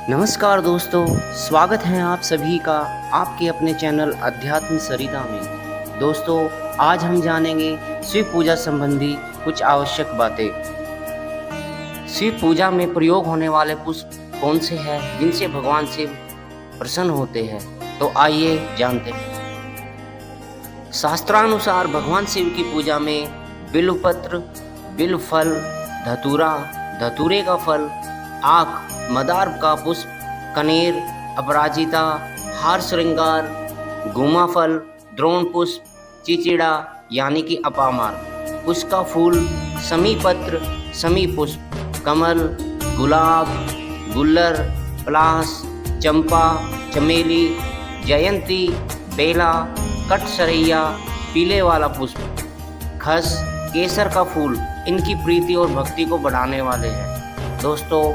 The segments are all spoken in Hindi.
नमस्कार दोस्तों, स्वागत है आप सभी का आपके अपने चैनल अध्यात्म सरिता में। दोस्तों, आज हम जानेंगे शिव पूजा संबंधी कुछ आवश्यक बातें। शिव पूजा में प्रयोग होने वाले पुष्प कौन से हैं जिनसे भगवान शिव प्रसन्न होते हैं, तो आइए जानते हैं। शास्त्रानुसार भगवान शिव की पूजा में बिल्वपत्र, बिल्व फल, धतूरा, धतूरे का फल, आक, मदार का पुष्प, कनेर, अपराजिता, हार श्रृंगार, गुमा फल, द्रोण पुष्प, चिचिड़ा यानी कि अपामार, उसका फूल, समी पत्र, समी पुष्प, कमल, गुलाब, गुल्लर, पलास, चंपा, चमेली, जयंती, बेला, कटसरैया, पीले वाला पुष्प, खस, केसर का फूल इनकी प्रीति और भक्ति को बढ़ाने वाले हैं। दोस्तों,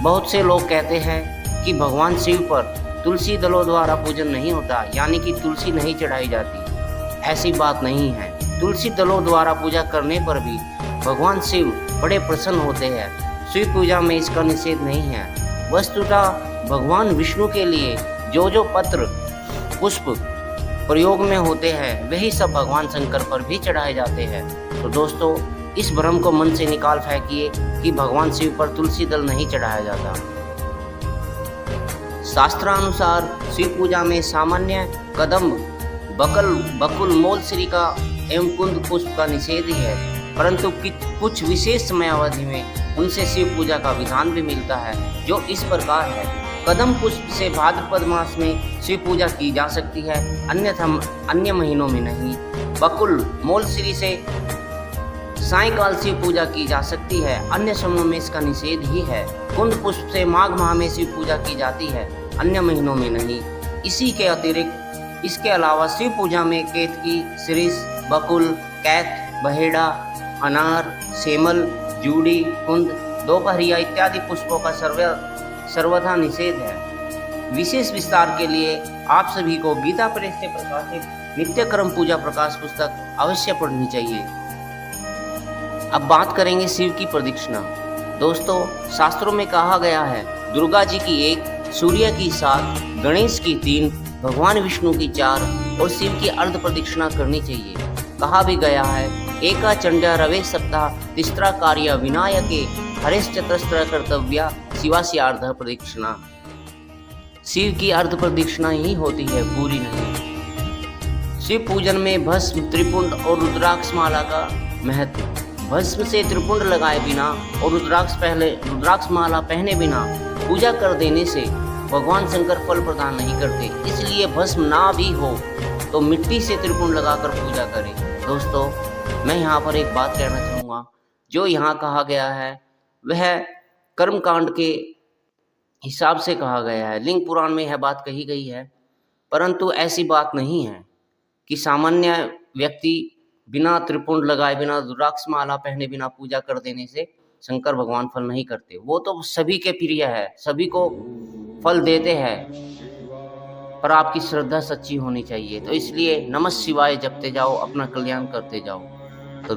बहुत से लोग कहते हैं कि भगवान शिव पर तुलसी दलों द्वारा पूजन नहीं होता, यानी कि तुलसी नहीं चढ़ाई जाती। ऐसी बात नहीं है। तुलसी दलों द्वारा पूजा करने पर भी भगवान शिव बड़े प्रसन्न होते हैं। शिव पूजा में इसका निषेध नहीं है। वस्तुतः भगवान विष्णु के लिए जो जो पत्र पुष्प प्रयोग में होते हैं वही सब भगवान शंकर पर भी चढ़ाए जाते हैं। तो दोस्तों, इस भ्रम को मन से निकाल फेंकिए कि भगवान शिव पर तुलसी दल नहीं चढ़ाया जाता। शास्त्रानुसार शिव पूजा में सामान्य कदम्ब, बकुल, मोलसिरिका एवं कुंद पुष्प का निषेध ही है, परंतु कुछ विशेष समयावधि में उनसे शिव पूजा का विधान भी मिलता है, जो इस प्रकार है। कदम पुष्प से भाद्रपद मास में शिव पूजा की जा सकती है, अन्यथा अन्य महीनों में नहीं। बकुल, मोलसिरी से सायंकाल शिव पूजा की जा सकती है, अन्य समयों में इसका निषेध ही है। कुंद पुष्प से माघ माह में शिव पूजा की जाती है, अन्य महीनों में नहीं। इसी के अतिरिक्त इसके अलावा शिव पूजा में केतकी, शिरीष, बकुल, कैथ, बहेड़ा, अनार, सेमल, जूड़ी, कुंद, दोपहरिया इत्यादि पुष्पों का सर्वथा निषेध है। विशेष विस्तार के लिए आप सभी को गीता प्रेस से प्रकाशित नित्यक्रम पूजा प्रकाश पुस्तक अवश्य पढ़नी चाहिए। अब बात करेंगे शिव की प्रदक्षिणा। दोस्तों, शास्त्रों में कहा गया है दुर्गा जी की 1, सूर्य की 7, गणेश की 3, भगवान विष्णु की 4 और शिव की अर्ध प्रदक्षिणा करनी चाहिए। कहा भी गया है एका चंड्या रवे सप्ताह तिस्रा कार्य विनायके हरेश चतस्र कर्तव्या शिवासी अर्ध प्रदक्षिणा। शिव की अर्ध प्रदक्षिणा ही होती है, पूरी नहीं। शिव पूजन में भस्म, त्रिपुंड और रुद्राक्ष माला का महत्व। भस्म से त्रिपुंड लगाए बिना और रुद्राक्ष माला पहने बिना पूजा कर देने से भगवान शंकर फल प्रदान नहीं करते। इसलिए भस्म ना भी हो तो मिट्टी से त्रिपुंड लगाकर पूजा करें। दोस्तों, मैं यहाँ पर एक बात कहना चाहूँगा। जो यहाँ कहा गया है वह कर्मकांड के हिसाब से कहा गया है, लिंग पुराण में यह बात कही गई है, परंतु ऐसी बात नहीं है कि सामान्य व्यक्ति बिना त्रिपुंड लगाए, बिना रुद्राक्ष माला पहने बिना पूजा कर देने से शंकर भगवान फल नहीं करते। वो तो सभी के प्रिय है, सभी को फल देते हैं, पर आपकी श्रद्धा सच्ची होनी चाहिए। तो इसलिए नमः शिवाय जपते जाओ, अपना कल्याण करते जाओ। तो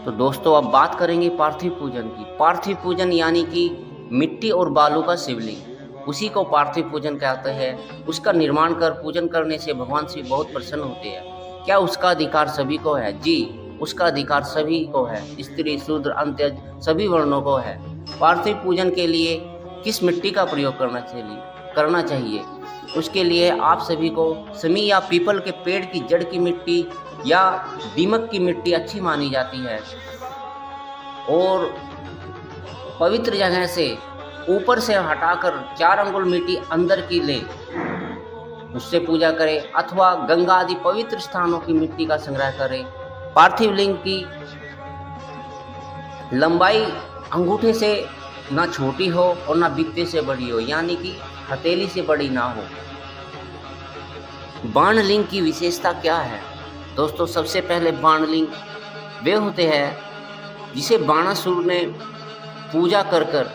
दोस्तों अब बात करेंगे पार्थिव पूजन की। पार्थिव पूजन यानी कि मिट्टी और बालू का शिवलिंग, उसी को पार्थिव पूजन कहते हैं। उसका निर्माण कर पूजन करने से भगवान शिव बहुत प्रसन्न होते हैं। क्या उसका अधिकार सभी को है? जी, उसका अधिकार सभी को है। स्त्री, शूद्र, अंत्यज सभी वर्णों को है। पार्थिव पूजन के लिए किस मिट्टी का प्रयोग करना चाहिए? उसके लिए आप सभी को समी या पीपल के पेड़ की जड़ की मिट्टी या दीमक की मिट्टी अच्छी मानी जाती है, और पवित्र जगह से ऊपर से हटाकर 4 अंगुल मिट्टी अंदर की ले, उससे पूजा करें, अथवा गंगा आदि पवित्र स्थानों की मिट्टी का संग्रह करें। पार्थिव लिंग की लंबाई अंगूठे से ना छोटी हो और ना बित्ते से बड़ी हो, यानी कि हथेली से बड़ी ना हो। बाण लिंग की विशेषता क्या है? दोस्तों, सबसे पहले बाण लिंग वे होते हैं जिसे बाणासुर ने पूजा कर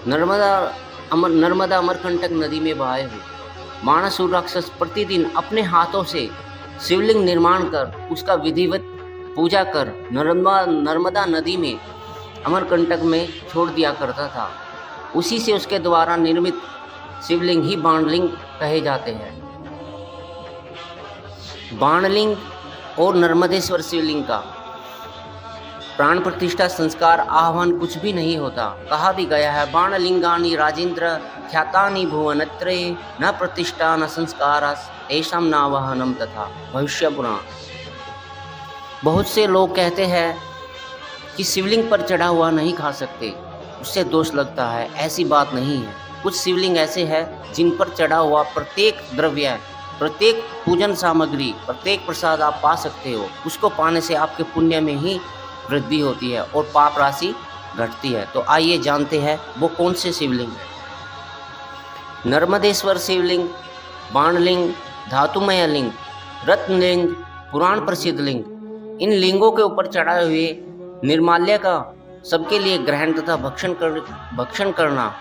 नर्मदा अमरकंटक नदी में बहाए हुए। बाणासुर राक्षस प्रतिदिन अपने हाथों से शिवलिंग निर्माण कर उसका विधिवत पूजा कर नर्मदा नदी में अमरकंटक में छोड़ दिया करता था। उसी से उसके द्वारा निर्मित शिवलिंग ही बाणलिंग कहे जाते हैं। बाणलिंग और नर्मदेश्वर शिवलिंग का प्राण प्रतिष्ठा संस्कार आह्वान कुछ भी नहीं होता। कहा भी गया है, बाणलिंगानि राजेंद्र ख्यातानि भुवनत्रे न प्रतिष्ठा न संस्कार तेषां नावहनम तथा। भविष्य पुराण। बहुत से लोग कहते हैं कि शिवलिंग पर चढ़ा हुआ नहीं खा सकते, उससे दोष लगता है। ऐसी बात नहीं है। कुछ शिवलिंग ऐसे हैं जिन पर चढ़ा हुआ प्रत्येक द्रव्य, प्रत्येक पूजन सामग्री, प्रत्येक प्रसाद आप पा सकते हो। उसको पाने से आपके पुण्य में ही वृद्धि होती है और पाप राशि घटती है। तो आइए जानते हैं वो कौन से शिवलिंग है। नर्मदेश्वर शिवलिंग, बाणलिंग, धातुमय लिंग, रत्नलिंग, पुराण प्रसिद्ध लिंग। इन लिंगों के ऊपर चढ़ाए हुए निर्माल्य का सबके लिए ग्रहण तथा भक्षण करना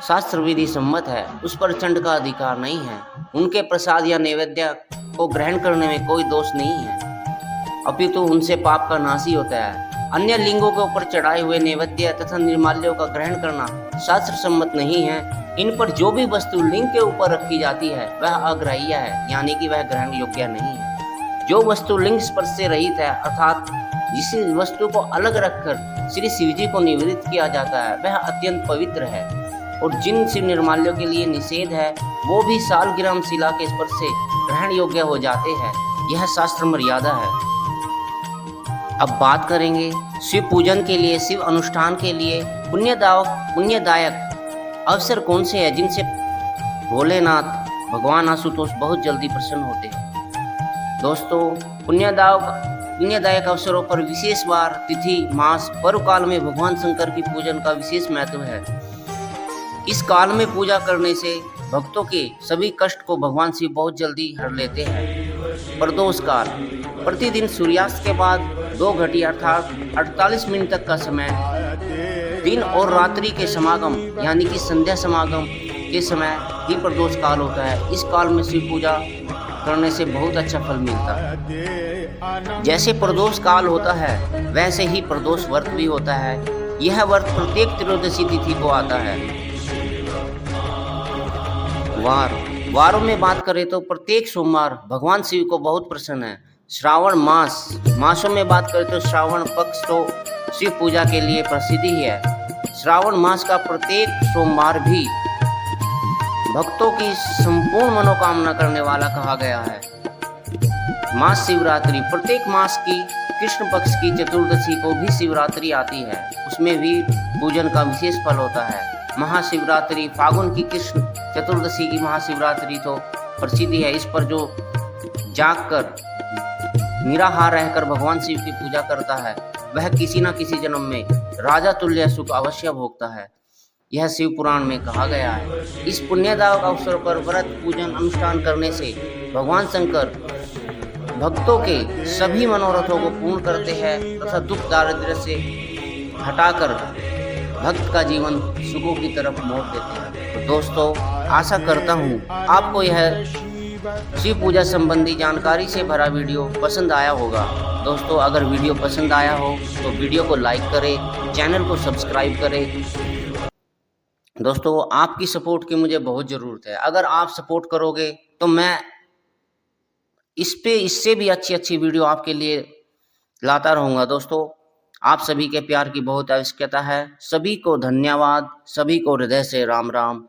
शास्त्र विधि सम्मत है। उस पर चंड का अधिकार नहीं है। उनके प्रसाद या नैवेद्य को ग्रहण करने में कोई दोष नहीं है, अपितु उनसे पाप का नाश ही होता है। अन्य लिंगों के ऊपर चढ़ाए हुए नैवेद्य तथा निर्माल्यों का ग्रहण करना शास्त्र सम्मत नहीं है। इन पर जो भी वस्तु लिंग के ऊपर रखी जाती है वह अग्राह्य है, यानी कि वह ग्रहण योग्य नहीं है। जो वस्तु लिंग स्पर्श से रहित है, अर्थात जिस वस्तु को अलग रखकर श्री शिवजी को निवेदित किया जाता है, वह अत्यंत पवित्र है। और जिन शिव निर्माल्यों के लिए निषेध है वो भी सालग्राम शिला के स्पर्श से ग्रहण योग्य हो जाते हैं। यह शास्त्र मर्यादा है। अब बात करेंगे शिव पूजन के लिए, शिव अनुष्ठान के लिए पुण्यदायक अवसर कौन से हैं जिनसे भोलेनाथ भगवान आशुतोष बहुत जल्दी प्रसन्न होते हैं। दोस्तों, पुण्यदायक अवसरों पर विशेष वार, तिथि, मास, पर्व काल में भगवान शंकर की पूजन का विशेष महत्व है। इस काल में पूजा करने से भक्तों के सभी कष्ट को भगवान शिव बहुत जल्दी हर लेते हैं। प्रदोष काल, प्रतिदिन सूर्यास्त के बाद 2 घटी अर्थात 48 मिनट तक का समय दिन और रात्रि के समागम यानी कि संध्या समागम के समय ही प्रदोष काल होता है। इस काल में शिव पूजा करने से बहुत अच्छा फल मिलता है। जैसे प्रदोष काल होता है वैसे ही प्रदोष व्रत भी होता है। यह व्रत प्रत्येक त्रयोदशी तिथि को आता है। वारों में बात करें तो प्रत्येक सोमवार भगवान शिव को बहुत प्रसन्न है। श्रावण मासों में बात करें तो श्रावण पक्ष तो शिव पूजा के लिए प्रसिद्धि है। श्रावण मास का प्रत्येक सोमवार भी भक्तों की संपूर्ण मनोकामना करने वाला कहा गया है। मास शिवरात्रि, प्रत्येक मास की कृष्ण पक्ष की चतुर्दशी को भी शिवरात्रि आती है, उसमें भी पूजन का विशेष फल होता है। महाशिवरात्रि, फागुन की कृष्ण चतुर्दशी की महाशिवरात्रि तो प्रसिद्धि है। इस पर जो जागकर निराहार रहकर भगवान शिव की पूजा करता है वह किसी न किसी जन्म में राजा तुल्य सुख अवश्य भोगता है। यह शिव पुराण में कहा गया है। इस पुण्यदायक अवसर पर व्रत, पूजन, अनुष्ठान करने से भगवान शंकर भक्तों के सभी मनोरथों को पूर्ण करते हैं तथा दुख दारिद्र्य से हटाकर भक्त का जीवन सुखों की तरफ मोड़ देते हैं। तो दोस्तों, आशा करता हूँ आपको यह शिव पूजा संबंधी जानकारी से भरा वीडियो पसंद आया होगा। दोस्तों, अगर वीडियो पसंद आया हो तो वीडियो को लाइक करें, चैनल को सब्सक्राइब करें। दोस्तों, आपकी सपोर्ट की मुझे बहुत ज़रूरत है। अगर आप सपोर्ट करोगे तो मैं इससे भी अच्छी वीडियो आपके लिए लाता रहूँगा। दोस्तों, आप सभी के प्यार की बहुत आवश्यकता है। सभी को धन्यवाद, सभी को हृदय से राम राम।